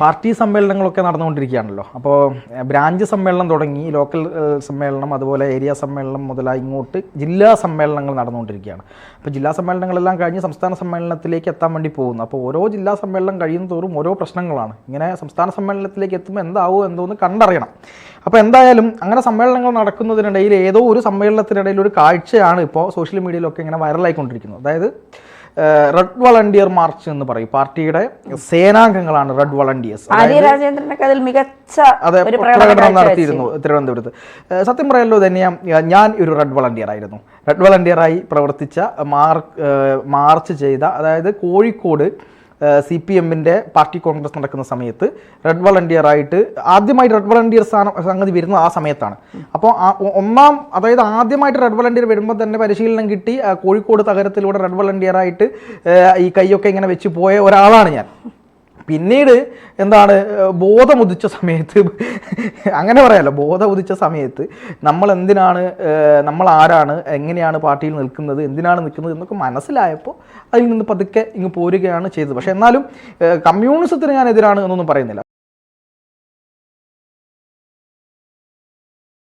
Party സമ്മേളനങ്ങളൊക്കെ നടന്നുകൊണ്ടിരിക്കുകയാണല്ലോ. അപ്പോൾ branch സമ്മേളനം തുടങ്ങി, ലോക്കൽ സമ്മേളനം, അതുപോലെ ഏരിയ സമ്മേളനം മുതലായി ഇങ്ങോട്ട് ജില്ലാ സമ്മേളനങ്ങൾ നടന്നുകൊണ്ടിരിക്കുകയാണ്. അപ്പോൾ ജില്ലാ സമ്മേളനങ്ങളെല്ലാം കഴിഞ്ഞ് സംസ്ഥാന സമ്മേളനത്തിലേക്ക് എത്താൻ വേണ്ടി പോകുന്നു. അപ്പോൾ ഓരോ ജില്ലാ സമ്മേളനം കഴിയും തോറും ഓരോ പ്രശ്നങ്ങളാണ്. ഇങ്ങനെ സംസ്ഥാന സമ്മേളനത്തിലേക്ക് എത്തുമ്പോൾ എന്താവും എന്തോന്ന് കണ്ടറിയണം. അപ്പോൾ എന്തായാലും അങ്ങനെ സമ്മേളനങ്ങൾ നടക്കുന്നതിനിടയിൽ ഏതോ ഒരു സമ്മേളനത്തിനിടയിൽ ഒരു കാഴ്ചയാണ് ഇപ്പോൾ സോഷ്യൽ മീഡിയയിലൊക്കെ ഇങ്ങനെ വൈറലായിക്കൊണ്ടിരിക്കുന്നത്. അതായത് റെഡ് വളണ്ടിയർ മാർച്ച് എന്ന് പറയും. പാർട്ടിയുടെ സേനാംഗങ്ങളാണ് റെഡ് വളണ്ടിയേഴ്സ്. അതെ, പ്രകടനം നടത്തിയിരുന്നു തിരുവനന്തപുരത്ത്. സത്യം പറയാലോ തന്നെയാ, ഞാൻ ഒരു റെഡ് വളണ്ടിയർ ആയിരുന്നു. റെഡ് വളണ്ടിയറായി പ്രവർത്തിച്ച മാർച്ച് ചെയ്ത, അതായത് കോഴിക്കോട് CPM-ന്റെ പാർട്ടി കോൺഗ്രസ് നടക്കുന്ന സമയത്ത് റെഡ് വളണ്ടിയറായിട്ട് ആദ്യമായിട്ട് റെഡ് വളണ്ടിയർ സംഗതി വരുന്നത് ആ സമയത്താണ്. അപ്പോൾ അതായത് ആദ്യമായിട്ട് റെഡ് വളണ്ടിയർ വരുമ്പോൾ തന്നെ പരിശീലനം കിട്ടി കോഴിക്കോട് തകരത്തിലൂടെ റെഡ് വളണ്ടിയറായിട്ട് ഈ കൈയൊക്കെ ഇങ്ങനെ വെച്ച് പോയ ഒരാളാണ് ഞാൻ. പിന്നീട് ബോധമുദിച്ച സമയത്ത്, അങ്ങനെ പറയാമല്ലോ, ബോധമുദിച്ച സമയത്ത് നമ്മൾ ആരാണ്, എങ്ങനെയാണ് പാർട്ടിയിൽ നിൽക്കുന്നത്, എന്തിനാണ് നിൽക്കുന്നത് എന്നൊക്കെ മനസ്സിലായപ്പോൾ അതിൽ നിന്ന് പതുക്കെ ഇങ്ങ് പോരുകയാണ് ചെയ്തത്. പക്ഷെ എന്നാലും കമ്മ്യൂണിസത്തിന് ഞാൻ എതിരാണ് എന്നൊന്നും പറയുന്നില്ല.